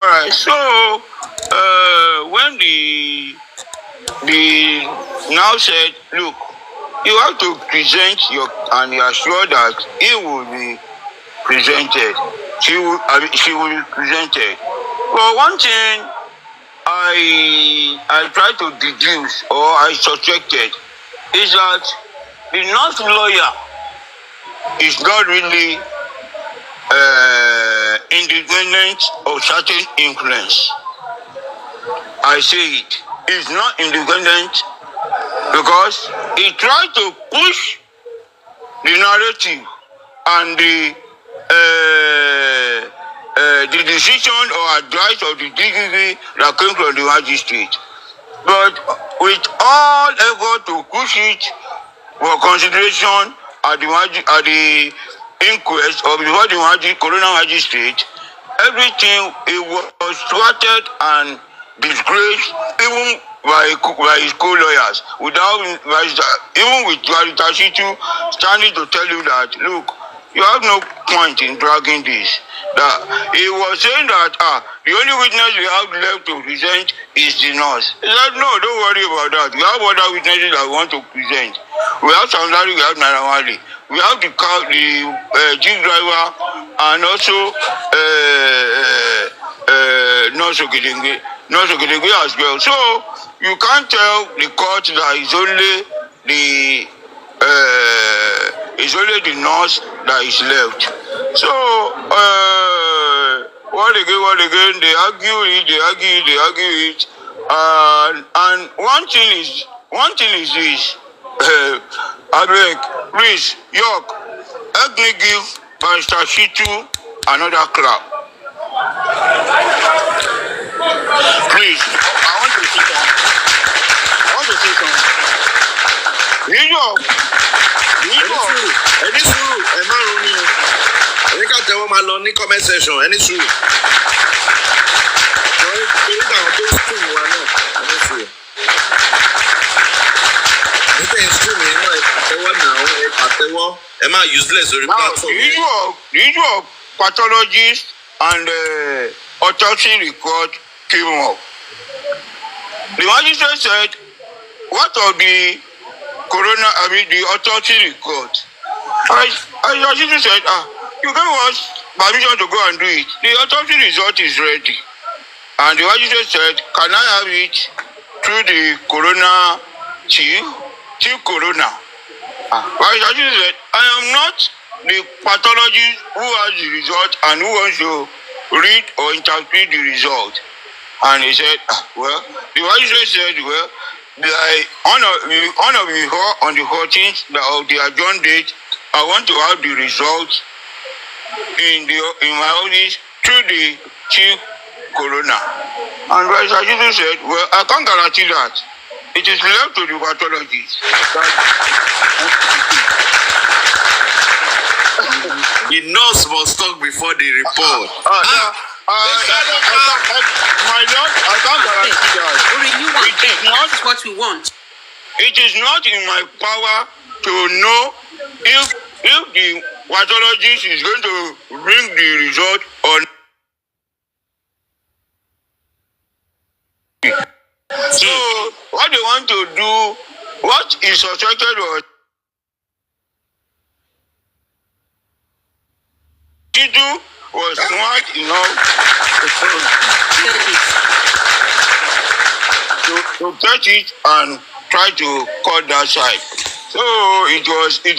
Alright, so when the now said, look, you have to present your, and you are sure that it will be presented. She will be presented. But one thing I try to deduce, or I suspected, is that the North lawyer is not really independent of certain influence. I say it. It's not independent because he tried to push the narrative and the decision or advice of the DGB that came from the magistrate. But with all effort to push it for consideration at the inquest or before the coroner magistrate, everything it was thwarted and disgraced, even by his co-lawyers, even with Clarita Shitu standing to tell you that, look, you have no point in dragging this. That he was saying that the only witness we have left to present is the nurse. He said, no, don't worry about that. We have other witnesses that we want to present. We have Sandari, we have Narawali. We have the car, the jeep driver, and also Nurse Ogedengbe as well. So you can't tell the court that it's only the nurse that is left. So what again, they argue it, and one thing is this. I beg, please, York, help me give Pastor Shitu another clap. Please, I want to say something. New York. Any sùúrù, ẹ má ronú. Ẹni ká tẹ́wọ́ máa lọ ní comment section, any sùúrù. Torí àwọn tó sùn wa náà, any sùúrù. Nígbà yẹn sùn mi náà, ẹ pàtẹ́wọ́ náà, ẹ pàtẹ́wọ́. Ẹ má useless lórí platform. The issue of pathologists and autopsy report came up. The magistrate said, what of the the autopsy report? I just said, you gave us permission to go and do it. The autopsy result is ready. And the magistrate said, can I have it through the coroner chief coroner? But I just said, I am not the pathologist who has the result and who wants to read or interpret the result. And he said, well, the magistrate said, well, on the 14th of the adjourned date, I want to have the results in my office through the chief coroner. And Vice Adjutant said, well, I can't guarantee that. It is left to the pathologist. The nurse must talk before the report. My lord, I can't guarantee that. It is not what we want. It is not in my power to know if the pathologist is going to bring the result or not. So what they want to do, what is suspected was Titu was smart enough to catch it and try to cut that side. So it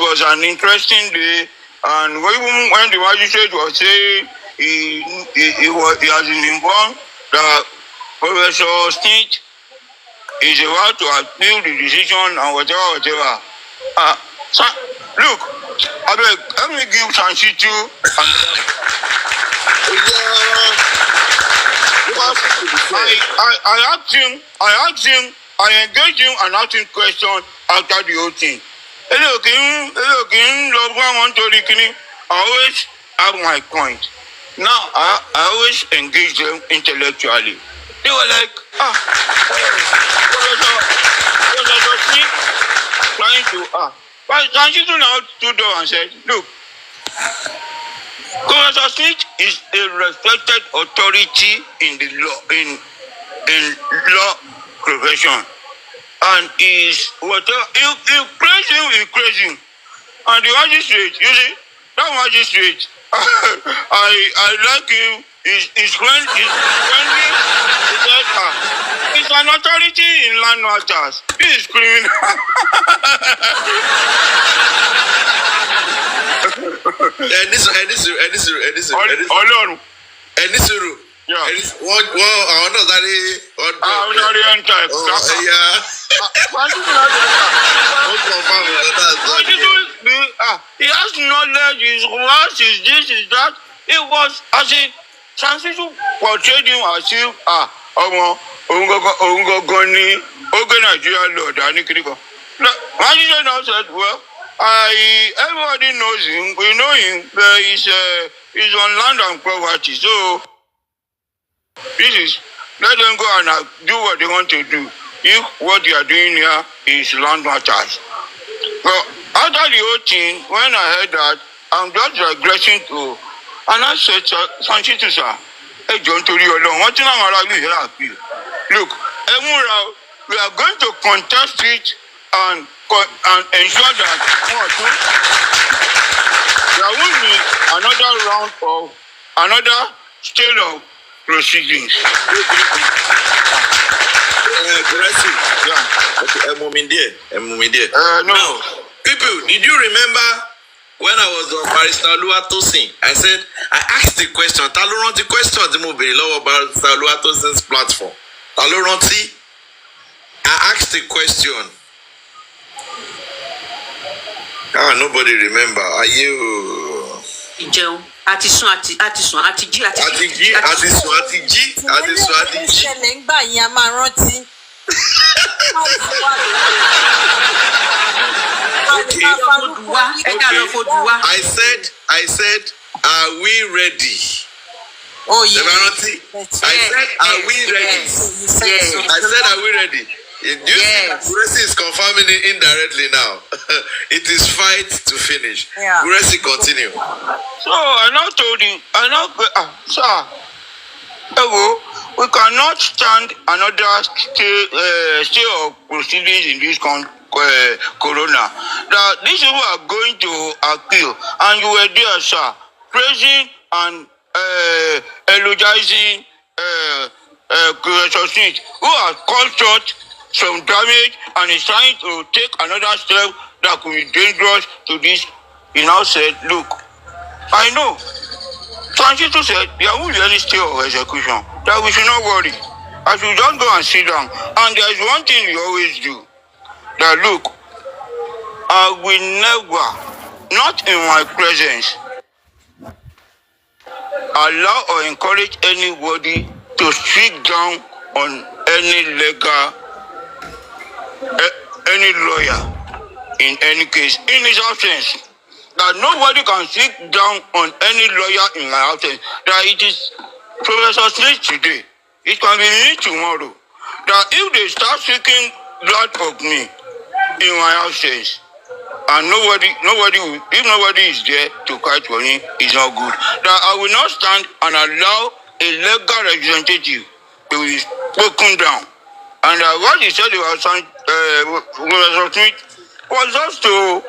was an interesting day, and even when the magistrate was saying he has been informed that Professor Smith is about to appeal the decision and whatever. So, look, I beg, let me give Sanchitu I engaged him and asked him questions after the whole thing. I always have my point. Now I always engage them intellectually. They were like, Professor Smith trying to but Sanchitu now stood up and said, look, Professor Smith is a respected authority in the law in law profession, and is whatever you praise him, you praise him. And the magistrate, you see, that magistrate, I like him. He's friendly. He said, he's an authority in land matters. He is criminal. Ọlọ́run. Yeah. Àwọn náà sáré enter. He has knowledge, his words, his this, his that. It was as if some people portrayed him as if ọmọ òun gangan ni oge Nigeria lord anikiriko. Magistrate now said, well, everybody knows him, we know him, but he's on land and property, so this is, let them go and do what they want to do. If what they are doing here is land matters. Well, after the whole thing, when I heard that, I'm just regressing to, and I said, Sanchitu sir, hey John Tori Olong, what thing I'm allowing here appeal. Look, Emura, we are going to contest it and ensure that there won't be another round of another stage of proceedings. No. People, did you remember when I was on Barrister Oluwatosin? I said, I asked the question. Ta ló rántí question tí mo béèrè lọ́wọ́ Barrister Oluwatosin's platform? Ta ló rántí? I asked the question. Nobody remember. Are you? Ìjẹun àti sùn àti jí. Ìṣẹ̀lẹ̀ ń gbà yín a máa rántí. I said, are we ready? Oh yeah. I said, are we ready? Yes. I said, are we ready? Guresi is confirming it indirectly now. It is fight to finish. Yeah. Guresi, continue. So I now told him, sir, we cannot stand another stay of proceedings in this corona. That these people are going to appeal, and you were there, sir, praising and eulogizing Professor Smith, who has caused some damage and is trying to take another step that could be dangerous to this. He now said, look, I know. Transitor said, there won't be any stay of execution, that we should not worry. I should just go and sit down. And there is one thing we always do, that look, I will never, not in my presence, allow or encourage anybody to speak down on any any lawyer in any case, in his absence. That nobody can speak down on any lawyer in my absence. That it is Professor Smith today, it can be me tomorrow. That if they start speaking blood of me in my absence, and if nobody is there to fight for me, it's not good. That I will not stand and allow a legal representative to be spoken down. And what he said about Professor Smith was just to,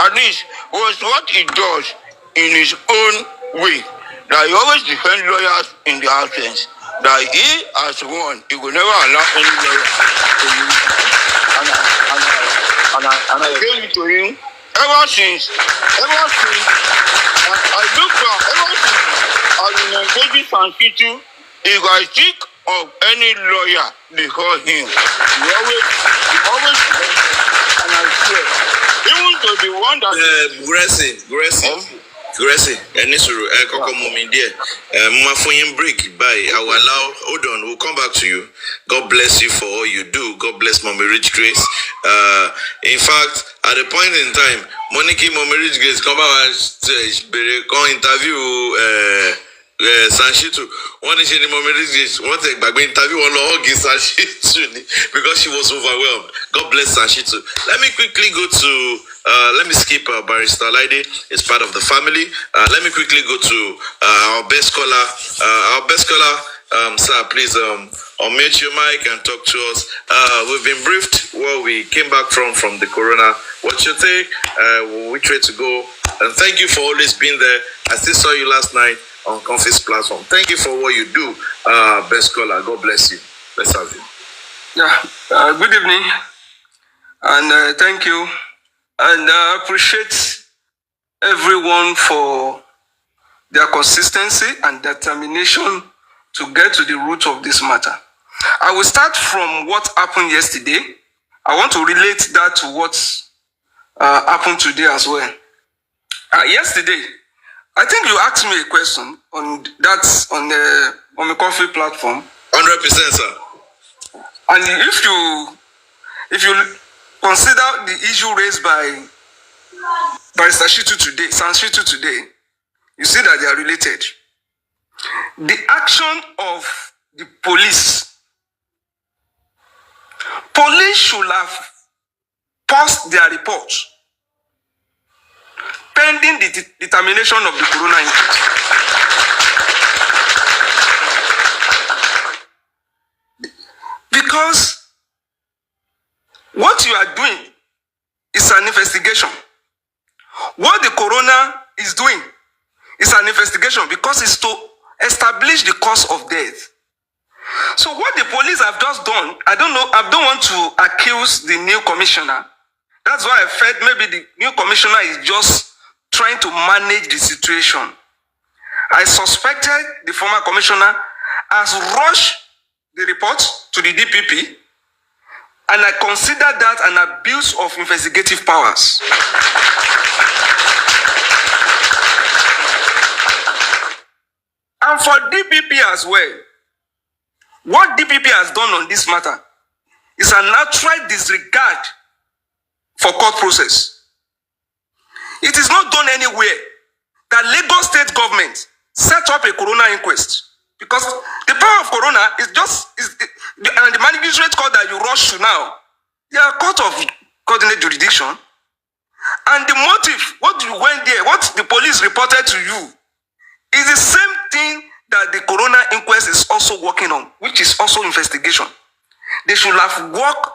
at least, was what he does in his own way. That he always defends lawyers in their absence. That he has won, he will never allow any lawyer to use it. And I gave it to him ever since. I look back, ever since I've been engaging Sankitu, if I think of any lawyer before him, he always and I swear, even to the one that Guresi, Enisuru, Koko Mumi dear. Mafuyin break by I will allow, hold on, we'll come back to you. God bless you for all you do. God bless Mommy Rich Grace. In fact, at a point in time, Mommy Rich Grace come back and interview Sanshitu, one is in the moment, one thing back when interview on log is Sanshitu because she was overwhelmed. God bless Sanshitu. Let me quickly go to let me skip Barrister Laide. It's part of the family. Let me quickly go to our best scholar. Sir, please unmute your mic and talk to us. We've been briefed where we came back from the corona. What's your take? Which way to go? And thank you for always being there. I still saw you last night on Conference platform. Thank you for what you do, best scholar. God bless you. Let's have you. Yeah. Good evening, and thank you, and I appreciate everyone for their consistency and determination to get to the root of this matter. I will start from what happened yesterday. I want to relate that to what happened today as well. Yesterday, I think you asked me a question on that on the coffee platform. 100%, sir. And if you consider the issue raised by Sanshitu today, you see that they are related. The action of the police should have paused their report pending the determination of the corona inquest. Because what you are doing is an investigation. What the corona is doing is an investigation because it's to establish the cause of death. So what the police have just done, I don't want to accuse the new commissioner. That's why I felt maybe the new commissioner is just trying to manage the situation. I suspected the former commissioner has rushed the report to the DPP, and I consider that an abuse of investigative powers. And for DPP as well, what DPP has done on this matter is a natural disregard for court process. It is not done anywhere that Lagos state government set up a corona inquest, because the power of corona is and the magistrate court that you rush to now, they are court of coordinate jurisdiction, and the motive, what you went there, what the police reported to you, is the same thing that the corona inquest is also working on, which is also investigation. They should have worked,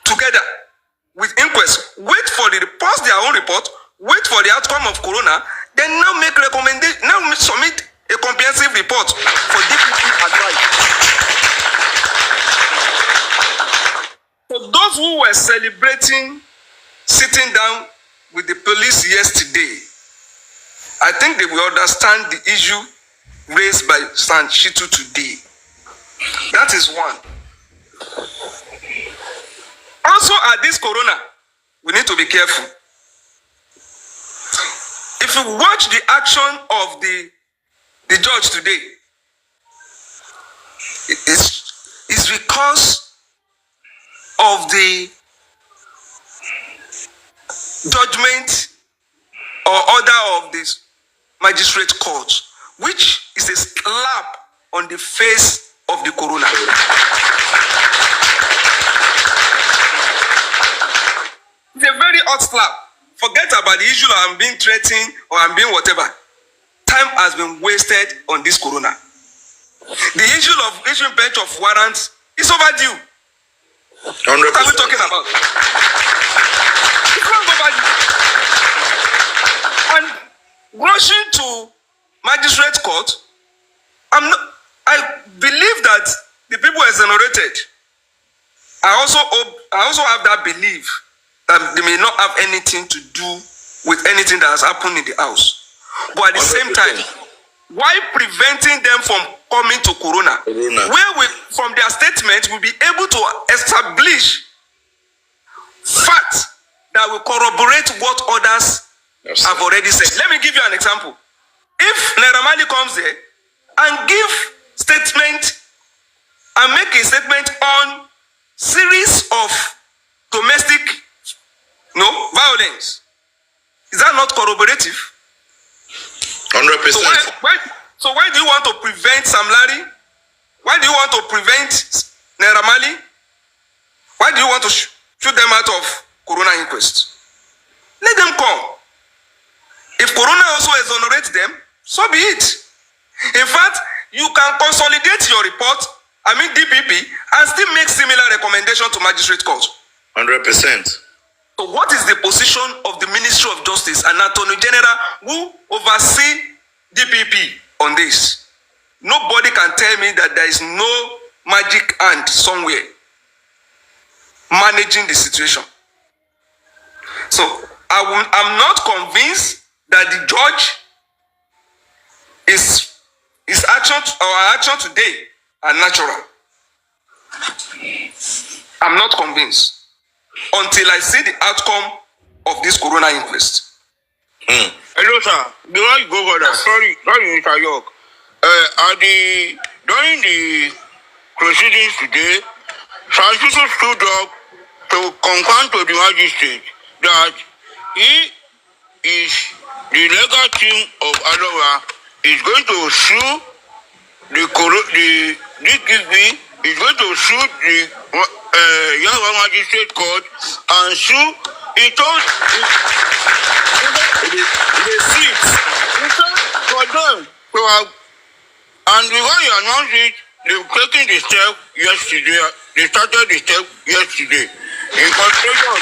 together with inquest, wait for post their own report, wait for the outcome of corona, then now make recommendation, now submit a comprehensive report for DPP advice. For those who were celebrating sitting down with the police yesterday, I think they will understand the issue raised by Sanshitu today. That is one. Also, at this corona, we need to be careful. If you watch the action of the judge today, it's because of the judgment or order of this magistrate court, which is a slap on the face of the corona. It's a very hot slap. Forget about the issue of I'm being threatened or I'm being whatever. Time has been wasted on this corona. The issue of issuing bench of warrants is overdue. 100%. What are we talking about? It's not overdue. And rushing to magistrate court, I believe that the people exonerated. I also have that belief that they may not have anything to do with anything that has happened in the house. But at the same time, why preventing them from coming to corona? Where we, from their statement, we'll be able to establish facts that will corroborate what others have already said. Let me give you an example. If Naira Marley comes there and give statement and make a statement on series of domestic violence, is that not corroborative? 100%. So why do you want to prevent Sam Larry? Why do you want to prevent Naira Marley? Why do you want to shoot them out of Corona Inquest? Let them come. If Corona also exonerates them, so be it. In fact, you can consolidate your report, DPP, and still make similar recommendation to magistrate court. 100%. So what is the position of the Ministry of Justice and Attorney General who oversee DPP on this? Nobody can tell me that there is no magic hand somewhere managing the situation. So I'm not convinced that the judge his action today are natural. I'm not convinced until I see the outcome of this Corona Inquest. Hello, sir. Before you go further, sorry, Mr. York. During the proceedings today, Francisco stood up to confirm to the magistrate that he is the legal team of Aloha is going to sue the DPP, is going to sue the Yahweh Magistrate Court and sue. He told the seats for them to have, and before he announced it, they've taken the step yesterday. They started the step yesterday. In consideration of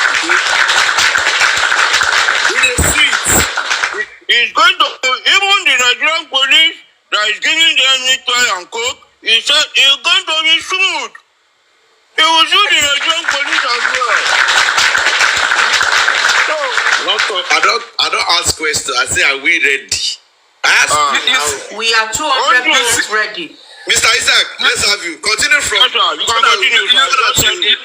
the seats, he's going to, even the Nigerian police that is giving them meat and coke, he said he's going to be sued. He will sue the Nigerian police as well. So, I don't ask questions. I say, are we ready? I ask we are 200% ready. Mr. Isaac, let's have you. Continue from. you can continue.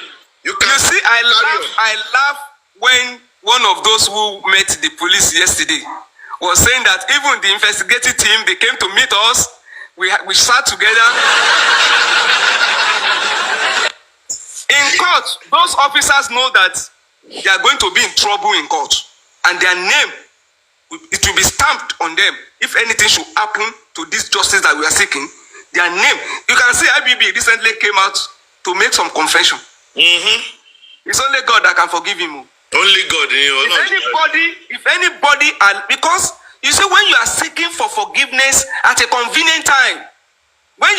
You see, I laugh when one of those who met the police yesterday was saying that even the investigative team, they came to meet us. We sat together. In court, those officers know that they are going to be in trouble in court, and their name, it will be stamped on them. If anything should happen to this justice that we are seeking, their name. You can see IBB recently came out to make some confession. It's only God that can forgive him. Only God. If anybody, because you see, when you are seeking for forgiveness at a convenient time, when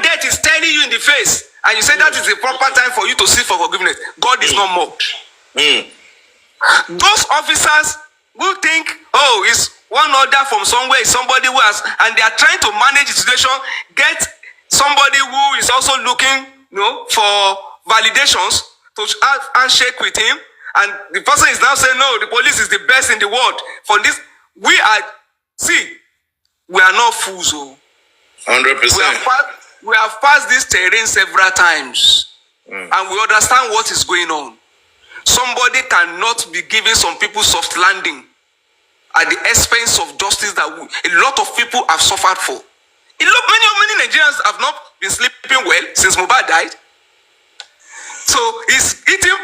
death is staring you in the face, and you say that is the proper time for you to seek for forgiveness, God is not mocked. Those officers will think, oh, it's one order from somewhere, it's somebody who has, and they are trying to manage the situation, get somebody who is also looking, for validations to handshake with him, and the person is now saying, no, the police is the best in the world. For this, we are not fools. 100%. We have passed this terrain several times, and we understand what is going on. Somebody cannot be giving some people soft landing at the expense of justice that a lot of people have suffered for. Many Nigerians have not been sleeping well since Mohbad died. So he's eating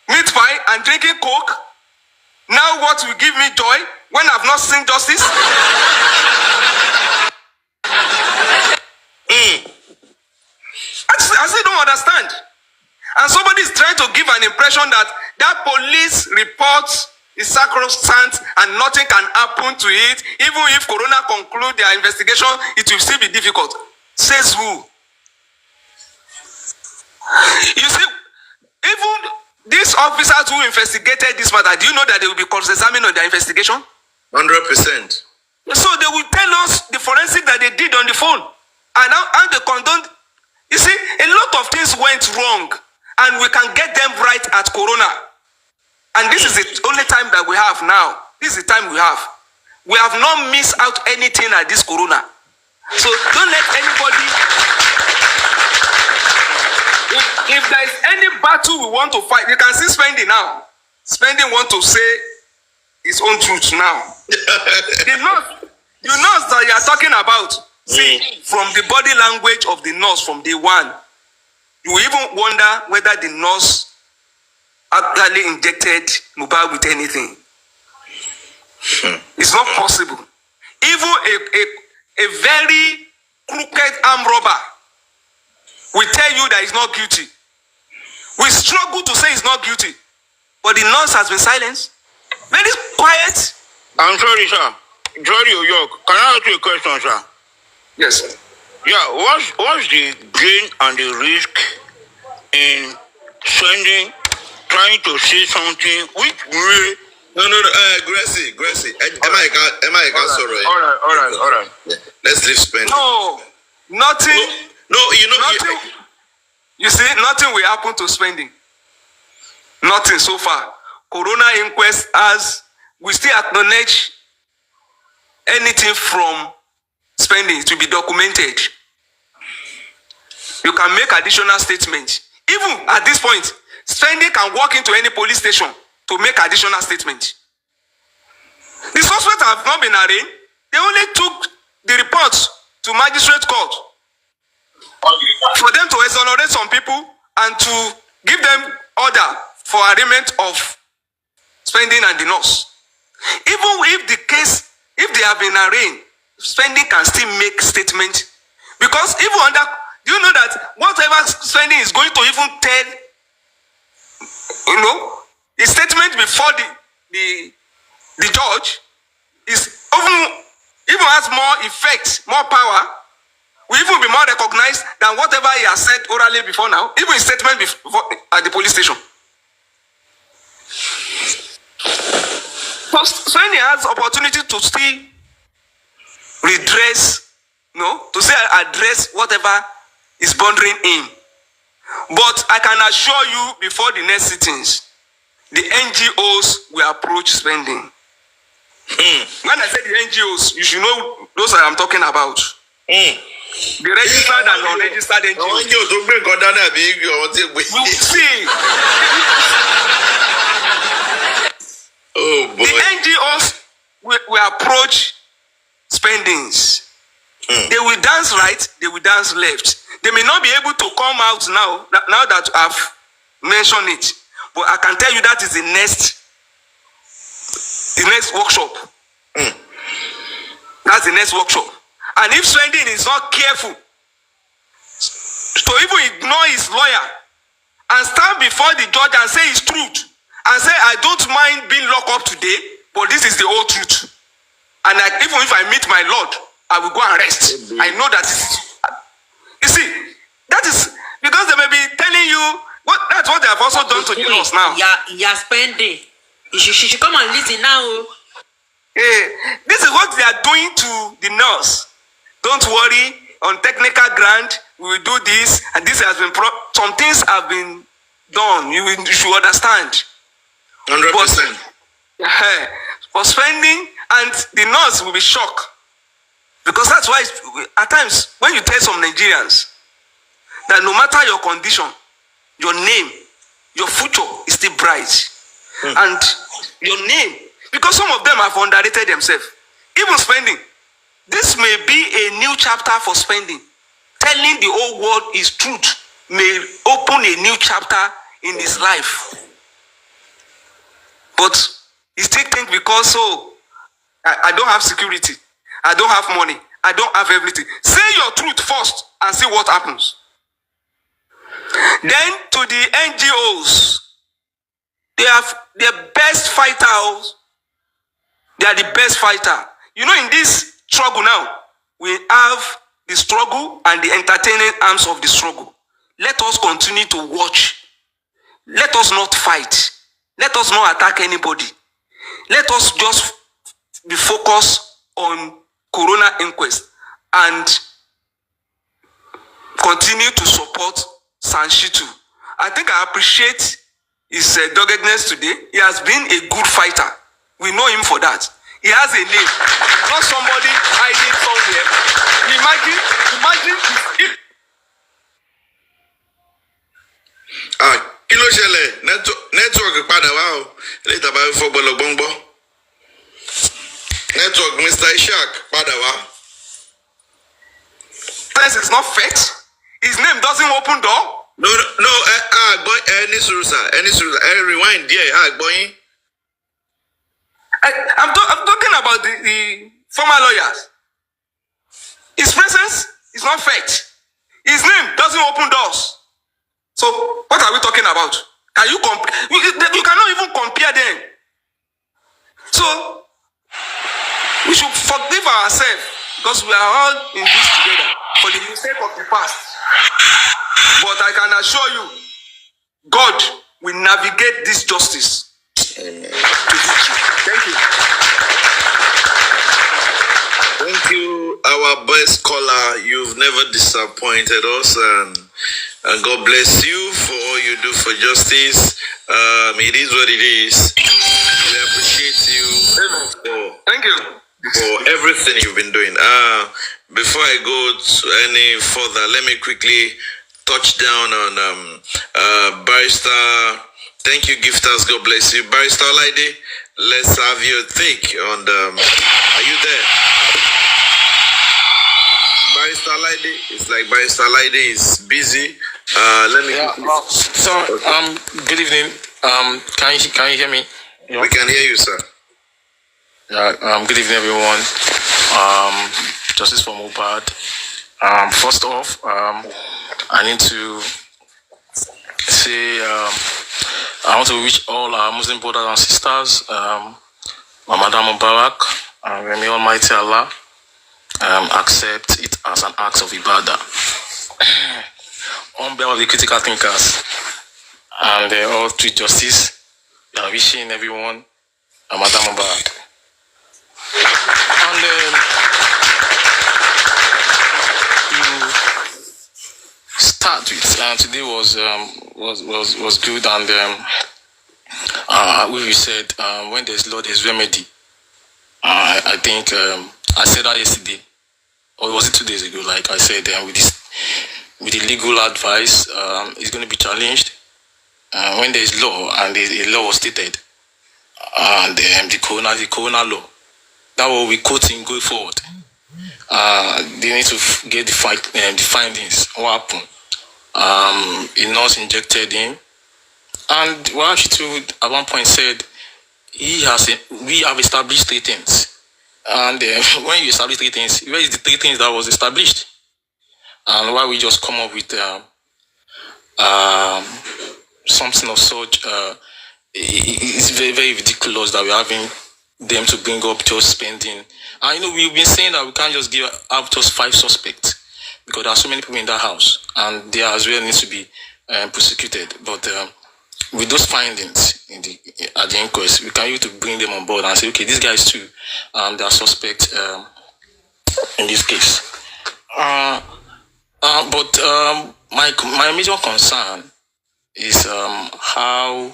meat pie and drinking coke. Now what will give me joy when I've not seen justice? I still don't understand. And somebody is trying to give an impression that police report is sacrosanct and nothing can happen to it. Even if Corona conclude their investigation, it will still be difficult. Says who? You see, even these officers who investigated this matter, do you know that they will be cross-examined on their investigation? 100%. So they will tell us the forensic that they did on the phone. And how they condoned. You see, a lot of things went wrong, and we can get them right at Corona. And this is the only time that we have now. This is the time we have. We have not missed out anything at this Corona. So don't let anybody. If there is any battle we want to fight, you can see Spending now. Spending want to say his own truth now. The nurse that you are talking about. See, from the body language of the nurse from day one, you even wonder whether the nurse actually injected Mohbad with anything. It's not possible. Even a very crooked armed robber will tell you that he's not guilty. We struggle to say he's not guilty, but the nurse has been silenced. Very quiet. I'm sorry, sir. Jolly York, can I ask you a question, sir? Yes. Yeah, what's the gain and the risk in sending, trying to say something which may... No, Gracie. Am I sorry? All right. Yeah. Let's leave spending. No, nothing. No, you know nothing. You see, nothing will happen to spending. Nothing so far. Corona inquest we still acknowledge anything from spending to be documented. You can make additional statements. Even at this point, spending can walk into any police station to make additional statements. The suspects have not been arraigned. They only took the reports to magistrate court for them to exonerate some people and to give them order for arraignment of spending and the nurse. Even if they have been arraigned, spending can still make statement, because even under, do you know that whatever spending is going to even tell, the statement before the judge is even has more effect, more power, will even be more recognized than whatever he has said orally before now, even his statement before at the police station. So when he has opportunity to still redress, to say address whatever is bothering him. But I can assure you, before the next sittings, the NGOs will approach spending. When I say the NGOs, you should know those I am talking about. The registered and unregistered NGOs. You see. Oh boy. The NGOs will approach spendings. They will dance right, they will dance left. They may not be able to come out now that I've mentioned it. But I can tell you that is the next workshop. That's the next workshop. And if spending is not careful to even ignore his lawyer and stand before the judge and say his truth, and say, I don't mind being locked up today, but this is the whole truth. And even if I meet my Lord, I will go and rest. I know that you see, that is because they may be telling you that's what they have also done to the nurse now. You're spending. She should come and listen now. This is what they are doing to the nurse. Don't worry, on technical ground, we will do this, and this has been some things have been done. You should understand. 100%. For spending, and the nurse will be shocked, because that's why at times when you tell some Nigerians that no matter your condition, your name, your future is still bright, and your name, because some of them have underrated themselves. Even spending, this may be a new chapter for spending. Telling the whole world his truth may open a new chapter in his life. But he still think because I don't have security, I don't have money, I don't have everything. Say your truth first and see what happens. Then to the NGOs, they have their best fighters. They are the best fighter. In this struggle now, we have the struggle and the entertaining arms of the struggle. Let us continue to watch. Let us not fight. Let us not attack anybody. Let us just be focused on Corona Inquest and continue to support Sanshitu. I think I appreciate his doggedness today. He has been a good fighter. We know him for that. He has a name, not somebody hiding somewhere. Imagine if kí ló ṣẹlẹ̀ nẹ́tíwọ̀kì padà wá o ilé ìtàbá fọgbọ́lọgbọ́ngbọ́ nẹ́tíwọ̀kì Mr. Ishaq padà wá. This is not fake. His name doesn't open door. No, àgbọ̀ ẹni sùúrù sà rewind díẹ̀ àgbọ̀ yín. I'm talking about the former lawyers. His presence is not felt. His name doesn't open doors. So what are we talking about? Can you compare? You cannot even compare them. So we should forgive ourselves because we are all in this together for the mistake of the past. But I can assure you, God will navigate this justice. Amen. Thank you. Thank you, our best caller. You've never disappointed us, and God bless you for all you do for justice. It is what it is. We appreciate you. Thank you for everything you've been doing. Before I go to any further, let me quickly touch down on Barrister. Thank you, gifters. God bless you. Barrister Lady, let's have your take on are you there? Barrister Lady, it's like Barrister Lady is busy. Let me. Good evening. Can you hear me? Yeah. We can hear you, sir. Yeah. Good evening, everyone. Justice for Mohbad. First off, I need to say I want to wish all our Muslim brothers and sisters, Ramadan Mubarak, and may Almighty Allah accept it as an act of ibadah. On behalf of the critical thinkers and all three justice, we are wishing everyone Ramadan Mubarak. And you start with today was good, and we said when there's law there's remedy. I think I said that yesterday, or was it 2 days ago? Like I said, with the legal advice, it's going to be challenged when there is law and the law was stated, and the corona law. That will be quoting going forward. They need to get the findings. What happened? A nurse injected him, and what she told at one point said, we have established 3 things. And when you establish 3 things, where is the 3 things that was established? And why we just come up with something of such? It's very, very ridiculous that we're having them to bring up just spending. And we've been saying that we can't just give up just 5 suspects because there are so many people in that house, and they as well need to be prosecuted. But with those findings at the inquest, we can use to bring them on board and say, okay, these guys too, they are suspects in this case. But my major concern is how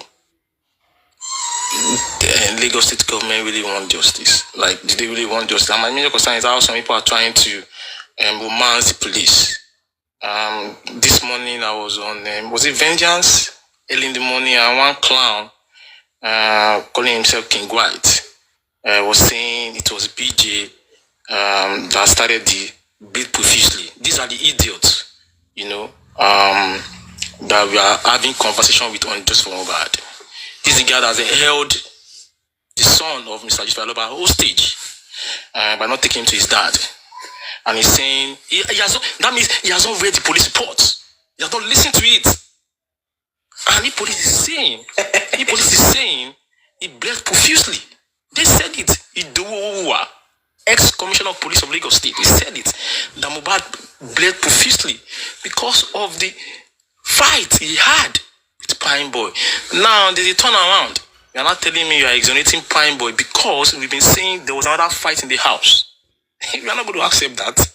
the Lagos State government really want justice. Like, do they really want justice? And my major concern is how some people are trying to romance the police. This morning I was on, was it Vengeance? Early in the morning, and one clown calling himself King White was saying it was BJ that started the beat profusely. These are the idiots, that we are having conversation with on Just for Mohbad. This is the guy that has held the son of Mr. Jifaloba hostage by not taking him to his dad. And he's saying, that means he has not read the police reports. He has not listened to it. And the police is saying, he bled profusely. They said it. Idowa, ex-commissioner of police of Lagos State, he said it. That Mohbad bled profusely because of the fight he had with Pine Boy. Now there's a turnaround. You are not telling me you are exonerating Pine Boy because we've been saying there was another fight in the house. We are not going to accept that.